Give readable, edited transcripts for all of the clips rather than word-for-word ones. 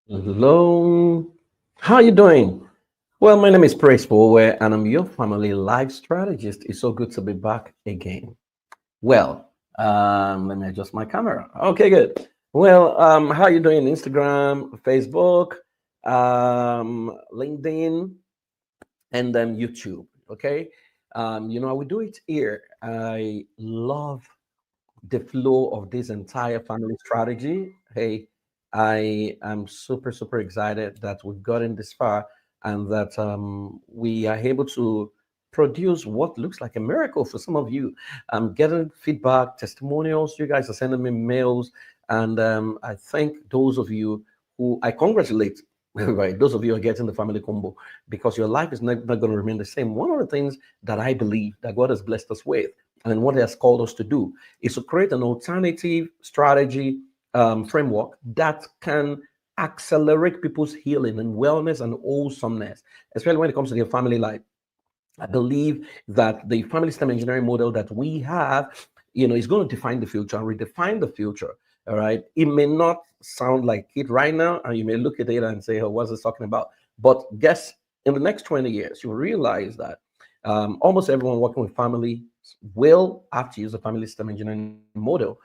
Hello, how you doing? Well, my name is Praise Forward, and I'm your family life strategist. It's so good to be back again. Well, let me adjust my camera. Okay, good. Well, how you doing? Instagram, Facebook, LinkedIn, and YouTube. Okay, I will do it here. I love the flow of this entire family strategy. Hey, I am super, super excited that we've gotten this far and that we are able to produce what looks like a miracle for some of you. I'm getting feedback, testimonials. You guys are sending me mails. And I thank those of you who I congratulate. Right, those of you who are getting the family combo because your life is not going to remain the same. One of the things that I believe that God has blessed us with and what He has called us to do is to create an alternative strategy framework that can accelerate people's healing and wellness and wholesomeness, especially when it comes to their family life. I believe that the family system engineering model that we have, is going to define the future and redefine the future. All right. It may not sound like it right now, and you may look at it and say, oh, what's this talking about? But guess in the next 20 years, you'll realize that almost everyone working with family will have to use a family system engineering model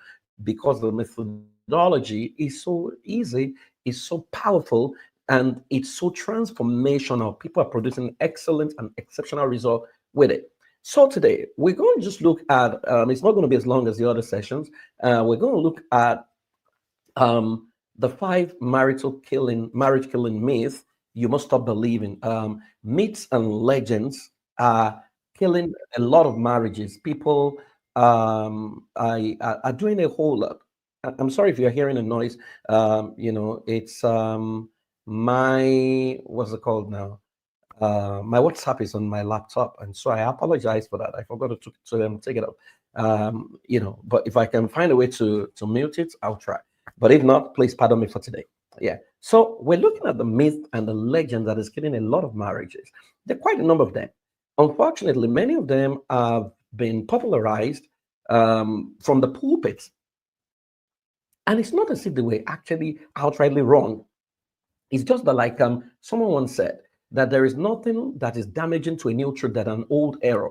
because the methodology is so easy, is so powerful, and it's so transformational. People are producing excellent and exceptional results with it. So today we're going to just look at. It's not going to be as long as the other sessions. We're going to look at the five marriage killing myths you must stop believing. Myths and legends are killing a lot of marriages. People are doing a whole lot. I'm sorry if you're hearing a noise. It's my what's it called now? My WhatsApp is on my laptop, and so I apologize for that. I forgot to take it up. But if I can find a way to mute it, I'll try. But if not, please pardon me for today. Yeah. So we're looking at the myth and the legend that is killing a lot of marriages. There are quite a number of them. Unfortunately, many of them have been popularized from the pulpits, and it's not as if they were actually outrightly wrong. It's just that, like someone once said, that there is nothing that is damaging to a new truth than an old error.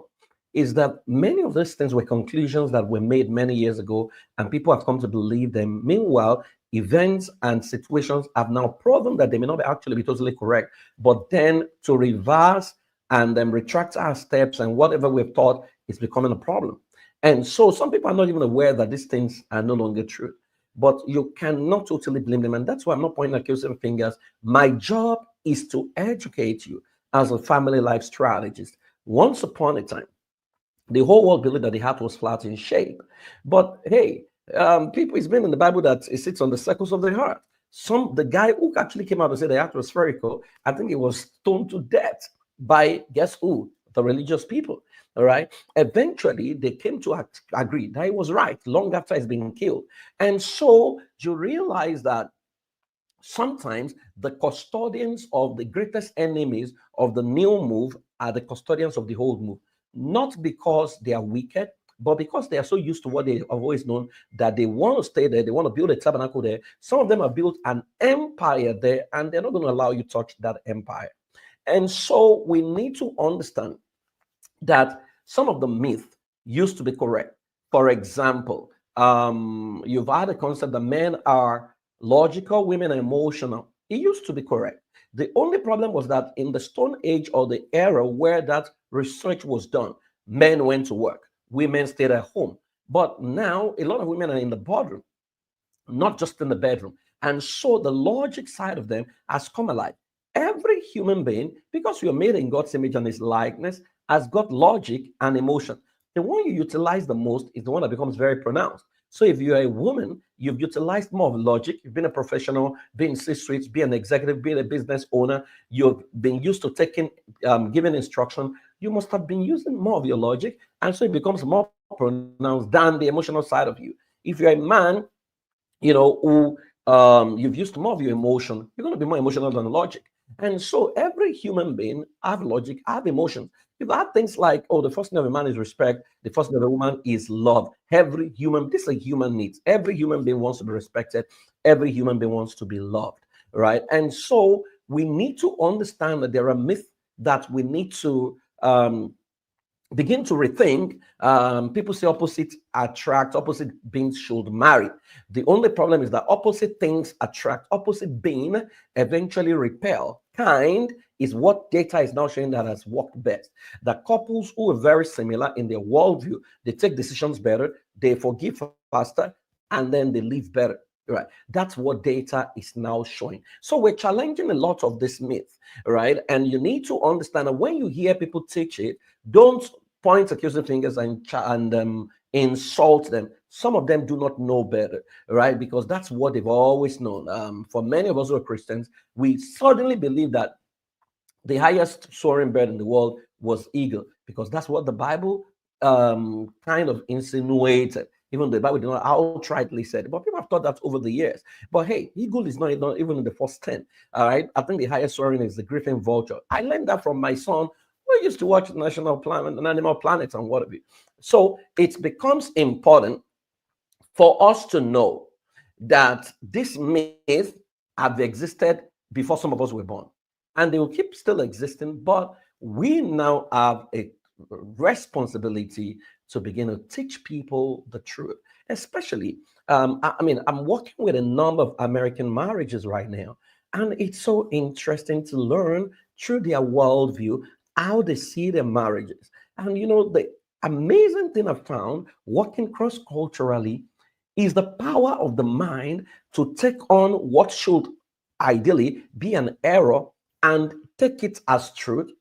Is that many of these things were conclusions that were made many years ago, and people have come to believe them. Meanwhile, events and situations have now proven that they may not actually be totally correct. But then to reverse and then retract our steps and whatever we've thought is becoming a problem. And so some people are not even aware that these things are no longer true. But you cannot totally blame them. And that's why I'm not pointing accusing fingers. My job is to educate you as a family life strategist. Once upon a time, the whole world believed that the heart was flat in shape. But hey, people, it's been in the Bible that it sits on the circles of the heart. The guy who actually came out and said the heart was spherical, I think he was stoned to death by, guess who? The religious people. All right. Eventually, they came to agree that he was right long after he's been killed. And so you realize that sometimes the custodians of the greatest enemies of the new move are the custodians of the old move, not because they are wicked, but because they are so used to what they have always known that they want to stay there, they want to build a tabernacle there. Some of them have built an empire there, and they're not going to allow you to touch that empire. And so we need to understand that some of the myths used to be correct. For example, you've had a concept that men are logical, women are emotional. It used to be correct. The only problem was that in the Stone Age or the era where that research was done, men went to work, women stayed at home. But now a lot of women are in the boardroom, not just in the bedroom. And so the logic side of them has come alive. Every human being, because you're made in God's image and His likeness, has got logic and emotion. The one you utilize the most is the one that becomes very pronounced. So if you're a woman, you've utilized more of logic. You've been a professional, been in C-suites, be an executive, be a business owner. You've been used to taking, giving instruction. You must have been using more of your logic, and so it becomes more pronounced than the emotional side of you. If you're a man, who you've used more of your emotion, you're going to be more emotional than logic. And so every human being have logic, have emotion. You've had things like, oh, the first thing of a man is respect, the first thing of a woman is love. This is a human needs. Every human being wants to be respected, every human being wants to be loved. right? And so we need to understand that there are myths that we need to begin to rethink. People say opposite attract, opposite beings should marry. The only problem is that opposite things attract, opposite being eventually repel. Kind is what data is now showing that has worked best. The couples who are very similar in their worldview, they take decisions better, they forgive faster, and then they live better. Right. That's what data is now showing. So we're challenging a lot of this myth, right? And you need to understand that when you hear people teach it, don't point accusing fingers and insult them. Some of them do not know better, right? Because that's what they've always known. For many of us who are Christians, we suddenly believe that the highest soaring bird in the world was eagle, because that's what the Bible kind of insinuated. Even the Bible did not outrightly say it, but people have thought that over the years. But hey, eagle is not even in the first 10. All right. I think the highest soaring is the griffin vulture. I learned that from my son. We used to watch National Planet and Animal Planet and what have you. So it becomes important for us to know that this myth have existed before some of us were born, and they will keep still existing. But we now have a responsibility to begin to teach people the truth, especially. I mean, I'm working with a number of American marriages right now, and it's so interesting to learn through their worldview how they see their marriages. And the amazing thing I found working cross culturally is the power of the mind to take on what should ideally be an error and take it as truth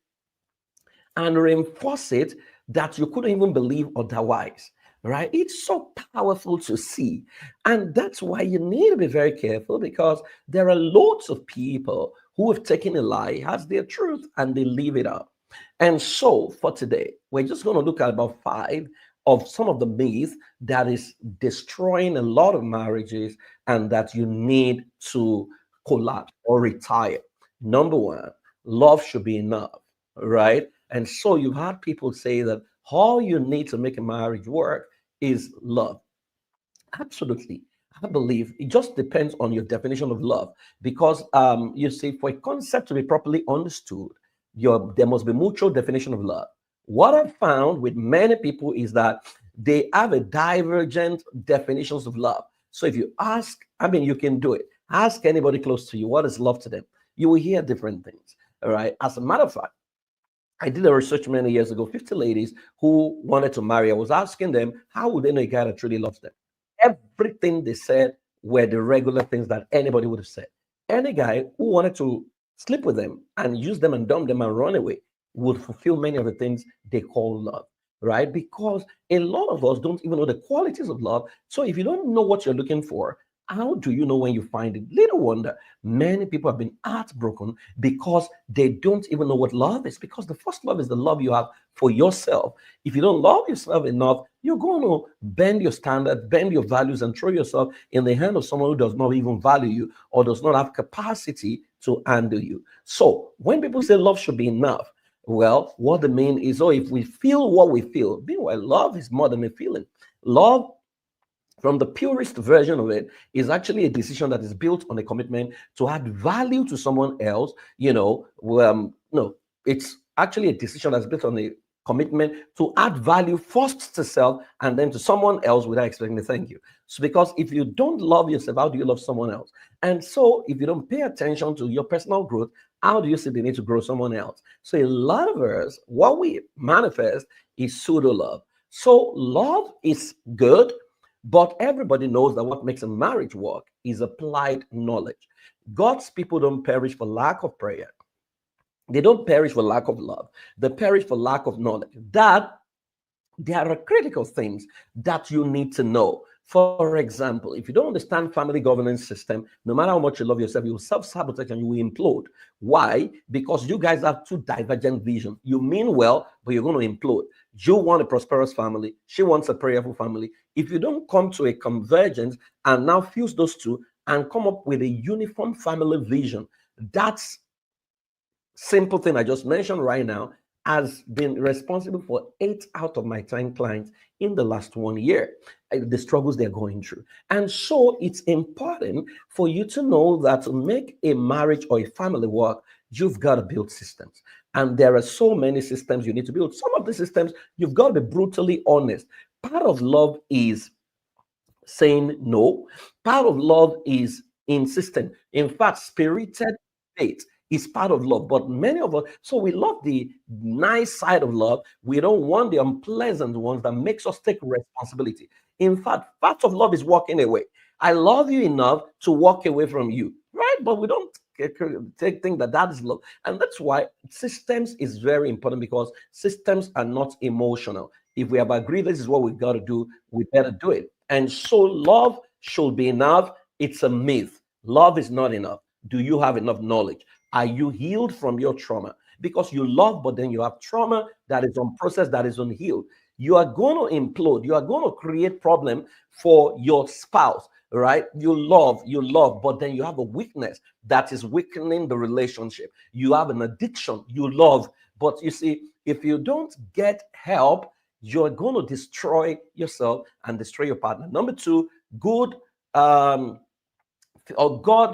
and reinforce it that you couldn't even believe otherwise, right? It's so powerful to see. And that's why you need to be very careful, because there are loads of people who have taken a lie as their truth and they leave it up. And so for today, we're just going to look at about 5 of some of the myths that is destroying a lot of marriages and that you need to collapse or retire. Number 1, love should be enough, right? And so you've had people say that all you need to make a marriage work is love. Absolutely. I believe it just depends on your definition of love. Because you see, for a concept to be properly understood, there must be mutual definition of love. What I've found with many people is that they have a divergent definitions of love. So if you ask, I mean, you can do it. Ask anybody close to you, what is love to them? You will hear different things. All right. As a matter of fact, I did a research many years ago, 50 ladies who wanted to marry. I was asking them, how would they know a guy that truly loves them? Everything they said were the regular things that anybody would have said. Any guy who wanted to sleep with them and use them and dump them and run away would fulfill many of the things they call love, right? Because a lot of us don't even know the qualities of love. So if you don't know what you're looking for, how do you know when you find it? Little wonder many people have been heartbroken because they don't even know what love is. Because the first love is the love you have for yourself. If you don't love yourself enough, you're going to bend your standard, bend your values, and throw yourself in the hand of someone who does not even value you or does not have capacity to handle you. So when people say love should be enough, well, what they mean is, oh, if we feel what we feel, meanwhile, love is more than a feeling. Love, from the purest version of it, is actually a decision that is built on a commitment to add value to someone else. No, it's actually a decision that's built on a commitment to add value first to self and then to someone else without expecting a thank you. So because if you don't love yourself, how do you love someone else? And so if you don't pay attention to your personal growth, how do you see the need to grow someone else? So a lot of us, what we manifest is pseudo love. So love is good, but everybody knows that what makes a marriage work is applied knowledge. God's people don't perish for lack of prayer. They don't perish for lack of love. They perish for lack of knowledge. That there are critical things that you need to know. For example, if you don't understand family governance system, no matter how much you love yourself, you will self-sabotage and you will implode. Why? Because you guys have two divergent visions. You mean well, but you're going to implode. You want a prosperous family. She wants a prayerful family. If you don't come to a convergence and now fuse those two and come up with a uniform family vision, that's simple thing I just mentioned right now has been responsible for 8 out of my 10 clients in the last 1 year, the struggles they're going through. And so it's important for you to know that to make a marriage or a family work, you've got to build systems. And there are so many systems you need to build. Some of the systems, you've got to be brutally honest. Part of love is saying no. Part of love is insistent. In fact, spirited faith is part of love. But many of us, so we love the nice side of love. We don't want the unpleasant ones that makes us take responsibility. In fact, part of love is walking away. I love you enough to walk away from you, right? But we don't think that that is love. And that's why systems is very important, because systems are not emotional. If we have agreed this is what we've got to do, we better do it. And so love should be enough. It's a myth. Love is not enough. Do you have enough knowledge? Are you healed from your trauma? Because you love, but then you have trauma that is unprocessed, that is unhealed. You are going to implode. You are going to create problem for your spouse, right? You love, but then you have a weakness that is weakening the relationship. You have an addiction. You love, but you see, if you don't get help, you're going to destroy yourself and destroy your partner. Number two, good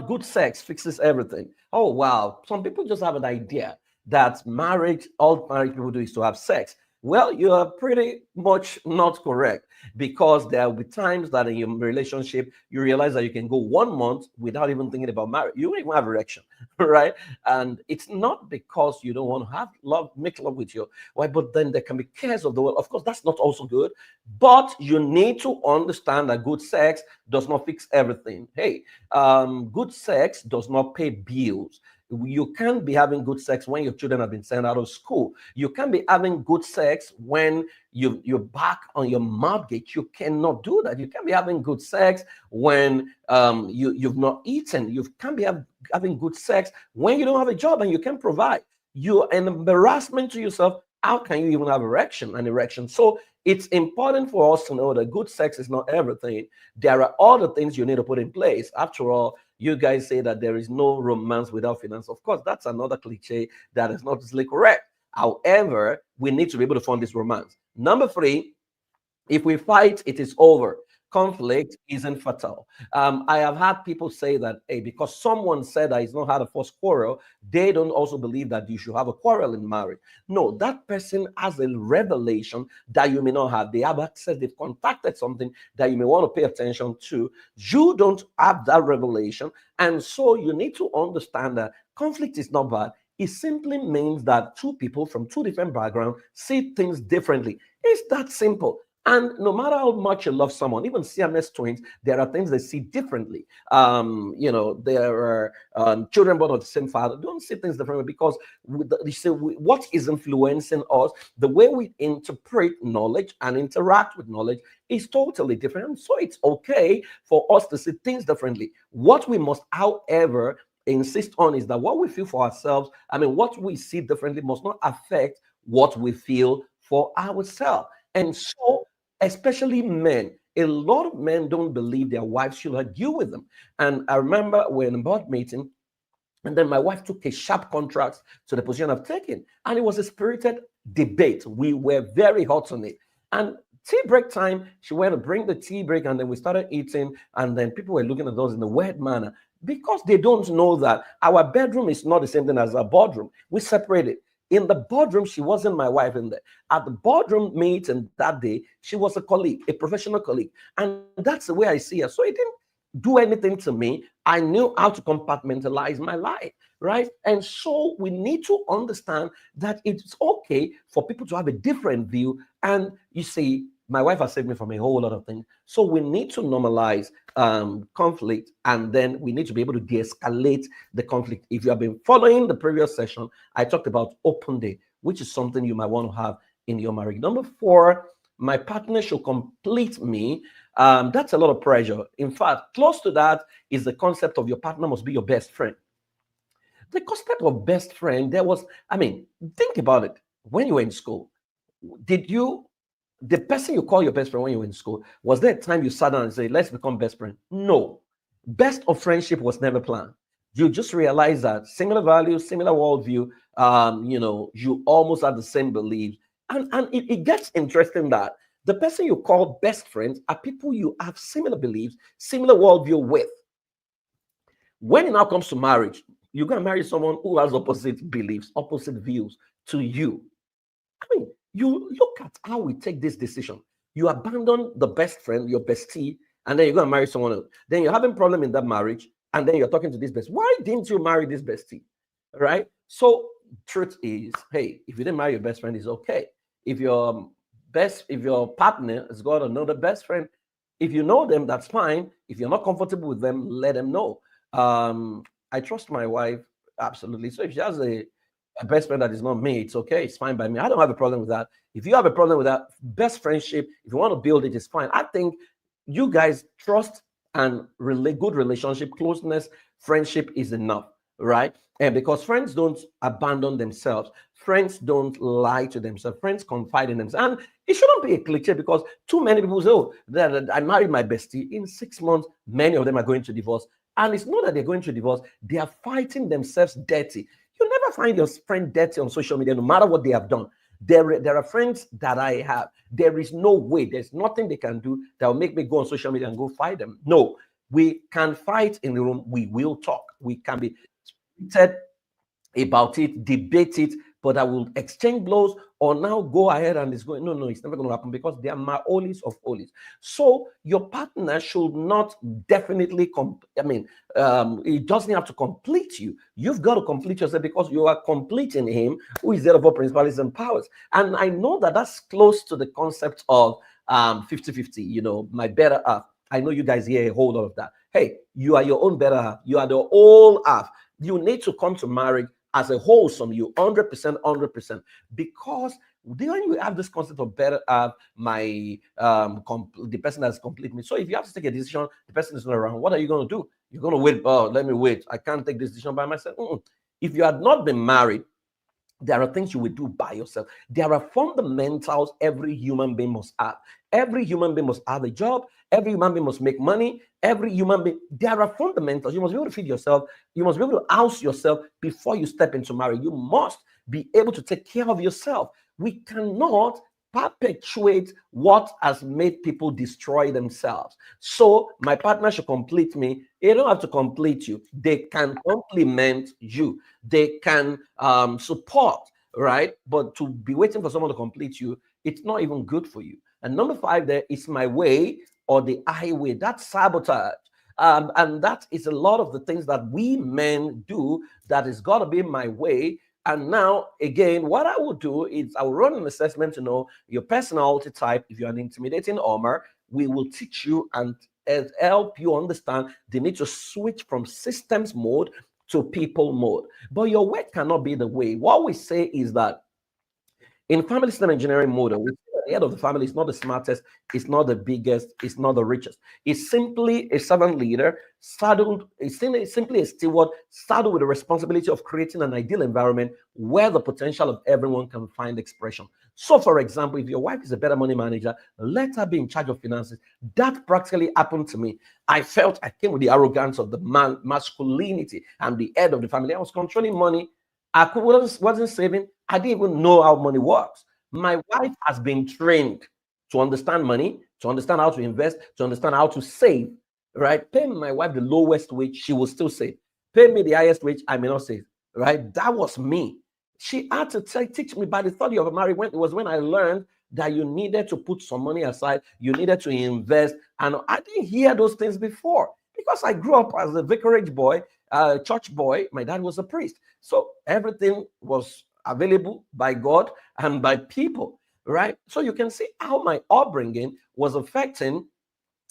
good sex fixes everything. Oh wow, some people just have an idea that marriage, all married people do is to have sex. Well, you are pretty much not correct, because there will be times that in your relationship you realize that you can go 1 month without even thinking about marriage. You don't even have erection, right? And it's not because you don't want to have love, make love with your wife, but then there can be cares of the world. Of course, that's not also good, but you need to understand that good sex does not fix everything. Hey, good sex does not pay bills. You can't be having good sex when your children have been sent out of school. You can't be having good sex when you're back on your mortgage. You cannot do that. You can't be having good sex when you've not eaten. You can't be having good sex when you don't have a job and you can't provide. You're an embarrassment to yourself. How can you even have an erection? So it's important for us to know that good sex is not everything. There are other things you need to put in place. After all, you guys say that there is no romance without finance. Of course, that's another cliche that is not necessarily correct. However, we need to be able to fund this romance. Number three, if we fight, it is over. Conflict isn't fatal. I have had people say that, hey, because someone said that he's not had a first quarrel, they don't also believe that you should have a quarrel in marriage. No, that person has a revelation that you may not have. They have access, they've contacted something that you may want to pay attention to. You don't have that revelation. And so you need to understand that conflict is not bad. It simply means that two people from two different backgrounds see things differently. It's that simple. And no matter how much you love someone, even Siamese twins, there are things they see differently. There are children born of the same father, don't see things differently, because what is influencing us, the way we interpret knowledge and interact with knowledge is totally different. And so it's okay for us to see things differently. What we must, however, insist on is that what we feel for ourselves, what we see differently must not affect what we feel for ourselves. And so, especially men, a lot of men don't believe their wives should argue with them. And I remember when in a board meeting, and then my wife took a sharp contrast to the position I've taken. And it was a spirited debate. We were very hot on it. And tea break time, she went to bring the tea break, and then we started eating. And then people were looking at us in a weird manner, because they don't know that our bedroom is not the same thing as our boardroom. We separated. In the boardroom, she wasn't my wife in there. At the boardroom meeting that day, she was a colleague, a professional colleague. And that's the way I see her. So it didn't do anything to me. I knew how to compartmentalize my life, right? And so we need to understand that it's okay for people to have a different view. And you see, my wife has saved me from a whole lot of things. So we need to normalize conflict, and then we need to be able to de-escalate the conflict. If you have been following the previous session, I talked about open day, which is something you might want to have in your marriage. Number four, my partner should complete me. That's a lot of pressure. In fact, close to that is the concept of your partner must be your best friend. The concept of best friend, think about it. When you were in school, the person you call your best friend when you were in school, was there a time you sat down and said, let's become best friends? No. Best of friendship was never planned. You just realize that similar values, similar worldview, you almost have the same beliefs. And it gets interesting that the person you call best friends are people you have similar beliefs, similar worldview with. When it now comes to marriage, you're going to marry someone who has opposite beliefs, opposite views to you. I mean, you look at how we take this decision. You abandon the best friend, your bestie, and then you're going to marry someone else. Then you're having problem in that marriage, and then you're talking to this bestie. Why didn't you marry this bestie? Right? So truth is, hey, if you didn't marry your best friend, it's okay. If your partner has got another best friend, if you know them, that's fine. If you're not comfortable with them, let them know. I trust my wife absolutely. So if she has a best friend that is not me, it's okay. It's fine by me. I don't have a problem with that. If you have a problem with that, best friendship, if you want to build it, it's fine. I think you guys trust and good relationship, closeness, friendship is enough, right? And because friends don't abandon themselves, friends don't lie to themselves, friends confide in themselves. And it shouldn't be a cliche because too many people say, oh, that I married my bestie. In 6 months, many of them are going to divorce. And it's not that they're going to divorce, they are fighting themselves dirty. You never find your friend dirty on social media, no matter what they have done. There are friends that I have. There is no way, there's nothing they can do that will make me go on social media and go fight them. No, we can fight in the room. We will talk. We can be spirited about it, debate it, but I will exchange blows or now go ahead and it's going. No, it's never going to happen because they are my holies of holies. So your partner should not definitely it doesn't have to complete you. You've got to complete yourself because you are completing him who is there of all principalities and powers. And I know that that's close to the concept of 50-50, my better half. I know you guys hear a whole lot of that. Hey, you are your own better half. You are the whole half. You need to come to marriage as a wholesome, you 100%, because then you have this concept of better the person that's complete me. So if you have to take a decision, the person is not around, what are you going to do? You're going to wait. Oh, let me wait. I can't take this decision by myself. If you had not been married, there are things you will do by yourself. There are fundamentals every human being must have. Every human being must have a job. Every human being must make money. Every human being, there are fundamentals. You must be able to feed yourself. You must be able to house yourself before you step into marriage. You must be able to take care of yourself. We cannot perpetuate what has made people destroy themselves. So my partner should complete me. They don't have to complete you. They can complement you. They can support, right? But to be waiting for someone to complete you, it's not even good for you. And number 5 there is my way or the highway. That's sabotage. And that is a lot of the things that we men do that is got to be my way. And now, again, what I will do is I will run an assessment to know your personality type. If you're an intimidating armor, we will teach you and help you understand the need to switch from systems mode to people mode. But your way cannot be the way. What we say is that in family system engineering model, we say that the head of the family is not the smartest, it's not the biggest, it's not the richest. It's simply a servant leader, it's simply a steward, saddled with the responsibility of creating an ideal environment where the potential of everyone can find expression. So, for example, if your wife is a better money manager, let her be in charge of finances. That practically happened to me. I felt I came with the arrogance of the masculinity. I'm the head of the family. I was controlling money. I wasn't saving. I didn't even know how money works. My wife has been trained to understand money, to understand how to invest, to understand how to save, right? Pay my wife the lowest wage, she will still save. Pay me the highest wage, I may not save, right? That was me. She had to teach me by the third year of marriage. When I learned that you needed to put some money aside, you needed to invest. And I didn't hear those things before because I grew up as a vicarage boy, church boy. My dad was a priest. So everything was available by God and by people, right? So you can see how my upbringing was affecting,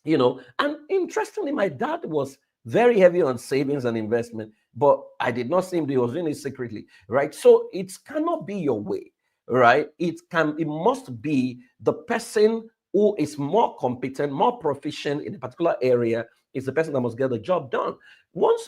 and interestingly, my dad was very heavy on savings and investment, but I did not see him. He was doing it secretly, right? So it cannot be your way, right? It must be the person who is more competent, more proficient in a particular area is the person that must get the job done.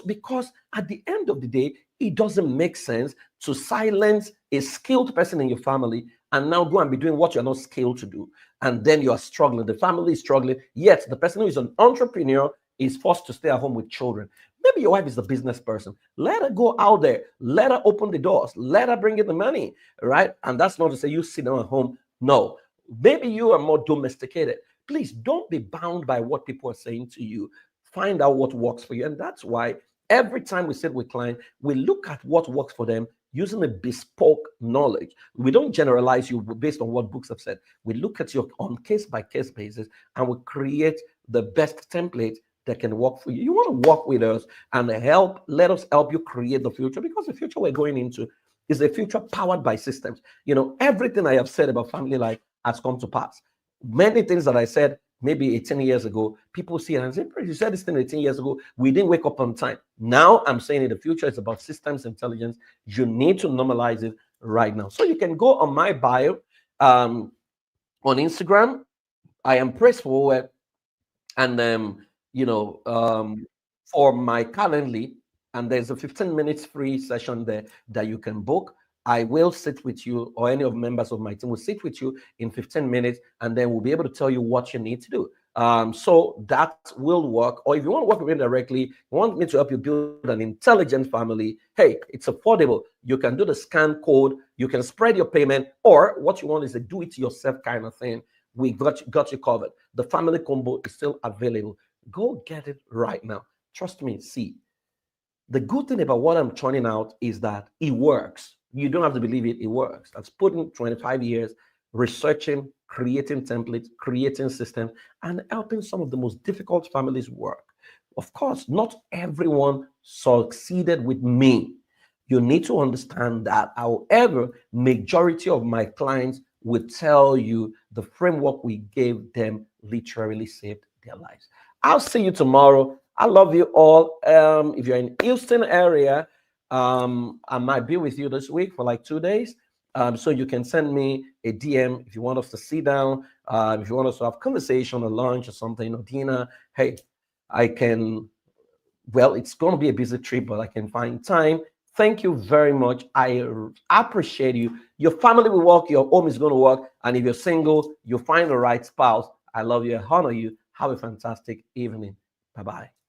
Because at the end of the day, it doesn't make sense to silence a skilled person in your family and now go and be doing what you're not skilled to do. And then you are struggling. The family is struggling. Yet the person who is an entrepreneur is forced to stay at home with children. Maybe your wife is a business person. Let her go out there. Let her open the doors. Let her bring in the money, right? And that's not to say you sit down at home. No. Maybe you are more domesticated. Please don't be bound by what people are saying to you. Find out what works for you. And that's why every time we sit with clients, we look at what works for them using a bespoke knowledge. We don't generalize you based on what books have said. We look at you on case-by-case basis, and we create the best template that can work for you. You want to work with us and let us help you create the future, because the future we're going into is a future powered by systems. Everything I have said about family life has come to pass. Many things that I said maybe 18 years ago, people see it and say, you said this thing 18 years ago, we didn't wake up on time. Now I'm saying in the future, it's about systems intelligence. You need to normalize it right now. So you can go on my bio on Instagram. I am Praise Forward. And for my Calendly, and there's a 15 minutes free session there that you can book. I will sit with you, or any of the members of my team will sit with you in 15 minutes, and then we'll be able to tell you what you need to do. So that will work. Or if you want to work with me directly, you want me to help you build an intelligent family, hey, it's affordable. You can do the scan code, you can spread your payment, or what you want is a do-it-yourself kind of thing. We got you covered. The family combo is still available. Go get it right now. Trust me. See, the good thing about what I'm turning out is that it works. You don't have to believe it. It works. That's putting 25 years researching, creating templates, creating systems, and helping some of the most difficult families work. Of course, not everyone succeeded with me. You need to understand that. However, majority of my clients will tell you the framework we gave them literally saved their lives. I'll see you tomorrow. I love you all. If you're in Houston area, I might be with you this week for like 2 days. So you can send me a DM if you want us to sit down, if you want us to have conversation or lunch or something, or dinner. Hey, I can, well, it's going to be a busy trip, but I can find time. Thank you very much. I appreciate you. Your family will work, your home is going to work. And if you're single, you'll find the right spouse. I love you. I honor you. Have a fantastic evening. Bye-bye.